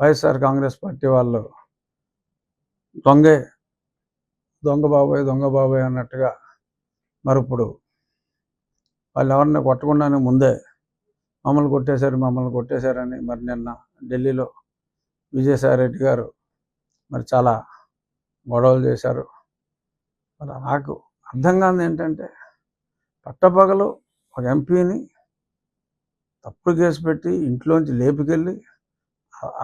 YSR Congress party వాళ్ళు దొంగ బాబాయ్ అన్నట్టుగా మరి ఇప్పుడు వాళ్ళు ఎవరిని కొట్టకుండానే ముందే మమ్మల్ని కొట్టేశారని మరి నిన్న ఢిల్లీలో విజయసాయిరెడ్డి గారు మరి చాలా గొడవలు చేశారు. మరి నాకు అర్థం కాదు ఏంటంటే, పట్టపగలు ఒక ఎంపీని తప్పుడు కేసు పెట్టి ఇంట్లోంచి లేపుకెళ్ళి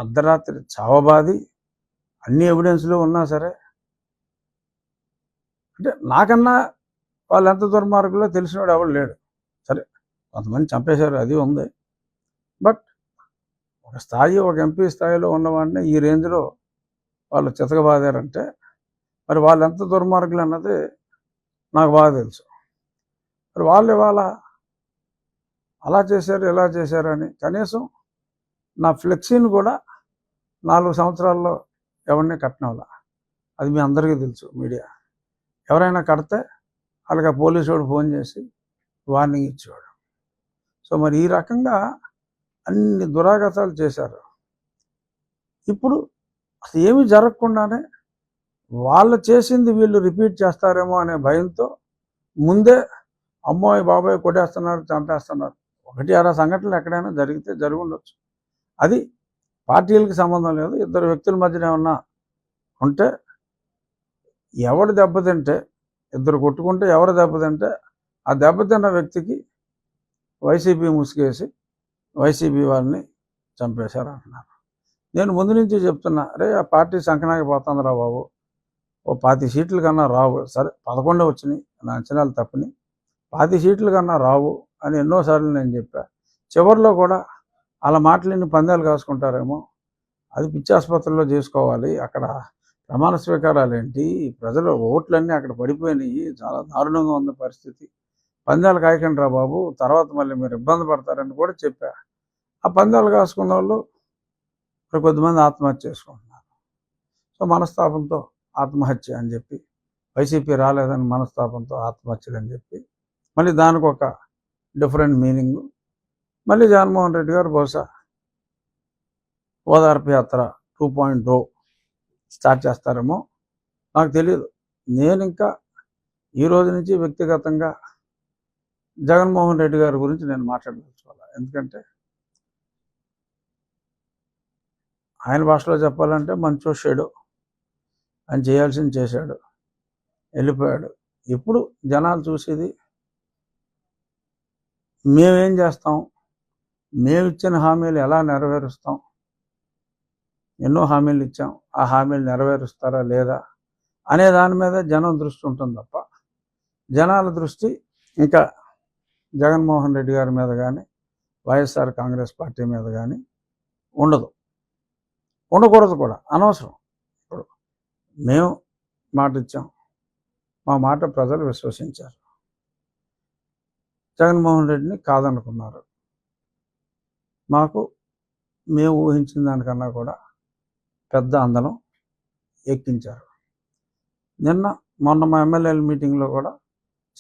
అర్ధరాత్రి చావబాది అన్ని ఎవిడెన్స్లు ఉన్నా సరే, అంటే నాకన్నా వాళ్ళు ఎంత దుర్మార్గులో తెలిసినవాడు ఎవరు లేడు. సరే, కొంతమంది చంపేశారు, అది ఉంది. బట్ ఒక స్థాయి, ఒక ఎంపీ స్థాయిలో ఉన్నవాడిని ఈ రేంజ్లో వాళ్ళు చితకబాదారంటే మరి వాళ్ళు ఎంత దుర్మార్గులు అన్నది నాకు బాగా తెలుసు. మరి వాళ్ళు ఇవాళ అలా చేశారు, ఇలా చేశారని కనీసం నా ఫ్లెక్సీని కూడా 4 సంవత్సరాల్లో ఎవరిని కట్టనవలా. అది మీ అందరికీ తెలుసు. మీడియా ఎవరైనా కడితే వాళ్ళకి ఆ పోలీసు వాడు ఫోన్ చేసి వార్నింగ్ ఇచ్చేవాడు. సో మరి ఈ రకంగా అన్ని దురాగతాలు చేశారు. ఇప్పుడు అసలు ఏమీ జరగకుండానే వాళ్ళు చేసింది వీళ్ళు రిపీట్ చేస్తారేమో అనే భయంతో ముందే అమ్మాయి బాబాయ్ కొట్టేస్తున్నారు, చంపేస్తున్నారు. 1-6 సంఘటనలు ఎక్కడైనా జరిగి ఉండొచ్చు. అది పార్టీలకి సంబంధం లేదు. ఇద్దరు వ్యక్తుల మధ్యన ఏమన్నా ఉంటే, ఎవడు దెబ్బతింటే, ఇద్దరు కొట్టుకుంటే ఎవరు దెబ్బతింటే ఆ దెబ్బతిన్న వ్యక్తికి వైసీపీ ముసుగేసి వైసీపీ వారిని చంపేశారు అంటున్నారు. నేను ముందు నుంచి చెప్తున్నా, అరే ఆ పార్టీ సంకనాకి పోతుందిరా బాబు, ఓ 20 సీట్ల కన్నా రావు. సరే 11 వచ్చినాయి, నా అంచనాలు తప్పని. 20 సీట్ల కన్నా రావు అని ఎన్నోసార్లు నేను చెప్పా. చివరిలో కూడా అలా మాటలని పందాలు కాసుకుంటారేమో, అది పిచ్చాసుపత్రిలో చేసుకోవాలి. అక్కడ ప్రమాణ స్వీకారాలు ఏంటి, ప్రజల ఓట్లన్నీ అక్కడ పడిపోయినాయి, చాలా దారుణంగా ఉంది పరిస్థితి. పందాలు కాయకండి రా బాబు, తర్వాత మళ్ళీ మీరు ఇబ్బంది పడతారని కూడా చెప్పా. ఆ పందాలు కాసుకున్న వాళ్ళు కొద్దిమంది ఆత్మహత్య చేసుకుంటున్నారు. సో మనస్తాపంతో ఆత్మహత్య అని చెప్పి, వైసీపీ రాలేదని మనస్తాపంతో ఆత్మహత్యలు అని చెప్పి, మళ్ళీ దానికి ఒక డిఫరెంట్ మీనింగ్. మళ్ళీ జగన్మోహన్ రెడ్డి గారు బహుశా ఓదార్పు యాత్ర 2.0 స్టార్ట్ చేస్తారేమో, నాకు తెలియదు. నేను ఇంకా ఈ రోజు నుంచి వ్యక్తిగతంగా జగన్మోహన్ రెడ్డి గారి గురించి నేను మాట్లాడదలుచుకోవాలి. ఎందుకంటే ఆయన భాషలో చెప్పాలంటే మంచో షేడో, ఆయన చేయాల్సింది చేశాడు, వెళ్ళిపోయాడు. ఇప్పుడు జనాలు చూసేది మేమేం చేస్తాం, మేమిచ్చిన హామీలు ఎలా నెరవేరుస్తాం, ఎన్నో హామీలు ఇచ్చాం, ఆ హామీలు నెరవేరుస్తారా లేదా అనే దాని మీద జనం దృష్టి ఉంటుంది తప్ప, జనాల దృష్టి ఇంకా జగన్మోహన్ రెడ్డి గారి మీద కానీ వైఎస్ఆర్ కాంగ్రెస్ పార్టీ మీద కానీ ఉండకూడదు కూడా, అనవసరం. ఇప్పుడు మేము మాట ఇచ్చాం, మా మాట ప్రజలు విశ్వసించారు. జగన్మోహన్ రెడ్డిని కాదనుకున్నారు. మేము ఊహించిన దానికన్నా కూడా పెద్ద అందలం ఎక్కించారు. మొన్న మా ఎమ్మెల్యేల మీటింగ్లో కూడా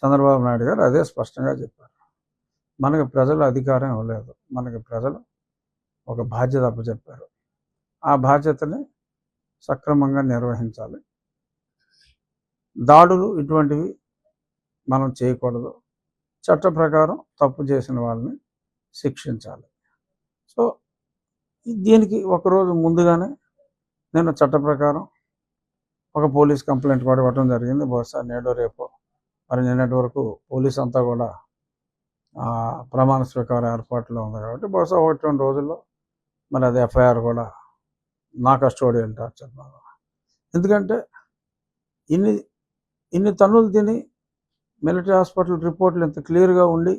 చంద్రబాబు నాయుడు గారు అదే స్పష్టంగా చెప్పారు. మనకి ప్రజలు అధికారం ఇవ్వలేదు, మనకి ప్రజలు ఒక బాధ్యత అప్పచెప్పారు. ఆ బాధ్యతని సక్రమంగా నిర్వహించాలి. దాడులు ఇటువంటివి మనం చేయకూడదు. చట్ట ప్రకారం తప్పు చేసిన వాళ్ళని శిక్షించాలి. సో దీనికి ఒకరోజు ముందుగానే నేను చట్ట ప్రకారం ఒక పోలీస్ కంప్లైంట్ కూడా ఇవ్వడం జరిగింది. బహుశా నేడో రేపో, మరి నిన్నటి వరకు పోలీస్ అంతా కూడా ప్రమాణ స్వీకార ఏర్పాట్లో ఉంది కాబట్టి బహుశా 1-2 రోజుల్లో మరి అది ఎఫ్ఐఆర్ కూడా నా కస్టోడియల్ టార్చర్. ఎందుకంటే ఇన్ని తన్నులు తిని మిలిటరీ హాస్పిటల్ రిపోర్ట్లు ఇంత క్లియర్గా ఉండి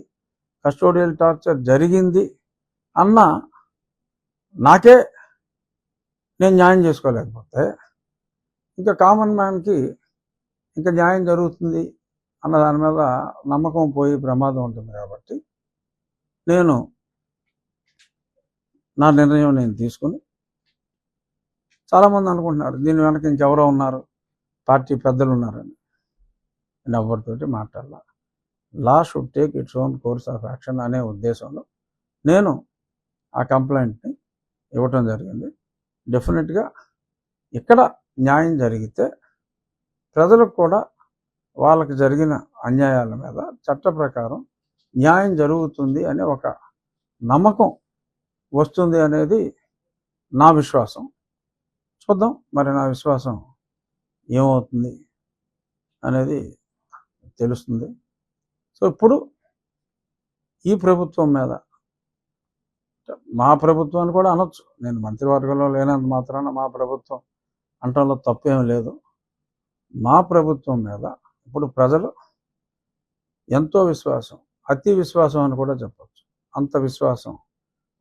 కస్టోడియల్ టార్చర్ జరిగింది అన్న నాకే నేను న్యాయం చేసుకోలేకపోతే ఇంకా కామన్ మ్యాన్కి ఇంకా న్యాయం జరుగుతుంది అన్న దాని మీద నమ్మకం పోయి ప్రమాదం ఉంటుంది. కాబట్టి నా నిర్ణయం నేను తీసుకుని, చాలామంది అనుకుంటున్నారు దీని వెనక ఇంకెవరో ఉన్నారు, పార్టీ పెద్దలు ఉన్నారని. నేను ఎవరితోటి మాట్లాడాల. Law should take its own course of action అనే ఉద్దేశంలో నేను ఆ కంప్లైంట్ని ఇవ్వటం జరిగింది. డెఫినెట్గా ఇక్కడ న్యాయం జరిగితే ప్రజలకు కూడా వాళ్ళకి జరిగిన అన్యాయాల మీద చట్ట ప్రకారం న్యాయం జరుగుతుంది అనే ఒక నమ్మకం వస్తుంది అనేది నా విశ్వాసం. చూద్దాం మరి నా విశ్వాసం ఏమవుతుంది అనేది తెలుస్తుంది. సో ఇప్పుడు ఈ ప్రభుత్వం మీద, మా ప్రభుత్వం అని కూడా అనొచ్చు, నేను మంత్రివర్గంలో లేనంత మాత్రాన మా ప్రభుత్వం అంటంలో తప్పేం లేదు. మా ప్రభుత్వం మీద ఇప్పుడు ప్రజలు ఎంతో విశ్వాసం, అతి విశ్వాసం అని కూడా చెప్పచ్చు, అంత విశ్వాసం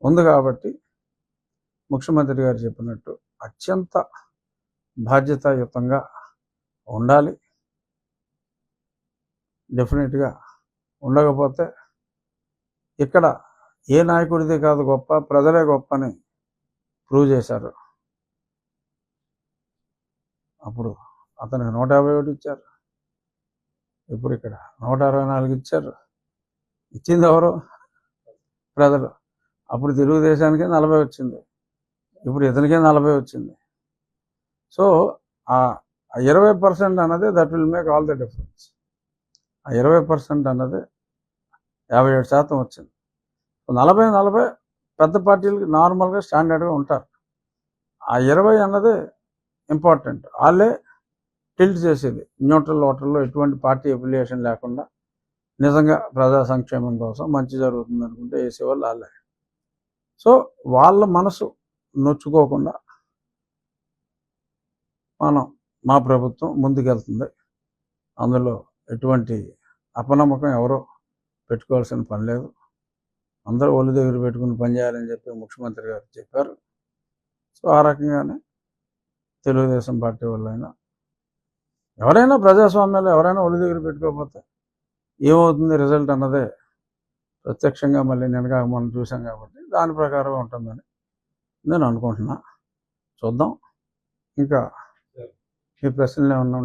ఉంది. కాబట్టి ముఖ్యమంత్రి గారు చెప్పినట్టు అత్యంత బాధ్యతాయుతంగా ఉండాలి. డెఫినెట్గా ఉండకపోతే ఇక్కడ ఏ నాయకుడిది కాదు గొప్ప, ప్రజలే గొప్ప అని ప్రూవ్ చేశారు. అప్పుడు అతనికి 151 ఇచ్చారు, ఇప్పుడు ఇక్కడ 164 ఇచ్చారు. ఇచ్చింది ఎవరు? ప్రజలు. అప్పుడు తెలుగుదేశానికి 40 వచ్చింది, ఇప్పుడు ఇతనికే 40 వచ్చింది. సో ఆ 20% అన్నది that will make all the difference. ఆ 20% అన్నది 57% వచ్చింది. 40 పెద్ద పార్టీలకి నార్మల్గా స్టాండర్డ్గా ఉంటారు. ఆ 20 అన్నది ఇంపార్టెంట్. వాళ్ళే టిల్ట్ చేసేది న్యూట్రల్ ఓటర్లో ఎటువంటి పార్టీ అఫిలియేషన్ లేకుండా నిజంగా ప్రజా సంక్షేమం కోసం మంచి జరుగుతుంది అనుకుంటే వేసేవాళ్ళు వాళ్ళే. సో వాళ్ళ మనసు నొచ్చుకోకుండా మా ప్రభుత్వం ముందుకెళ్తుంది. అందులో ఎటువంటి అపనమ్మకం ఎవరో పెట్టుకోవాల్సిన పని లేదు. అందరూ ఒళ్ళు దగ్గర పెట్టుకుని పనిచేయాలని చెప్పి ముఖ్యమంత్రి గారు చెప్పారు. సో ఆ రకంగానే తెలుగుదేశం పార్టీ వాళ్ళైనా ఎవరైనా ప్రజాస్వామ్యాలు ఎవరైనా ఒళ్ళు దగ్గర పెట్టుకోకపోతే ఏమవుతుంది రిజల్ట్ అన్నదే ప్రత్యక్షంగా మళ్ళీ నిన్నగా మనం చూసాం కాబట్టి దాని ప్రకారం ఉంటుందని నేను అనుకుంటున్నా. చూద్దాం. ఇంకా ఈ ప్రశ్నలు ఏమన్నా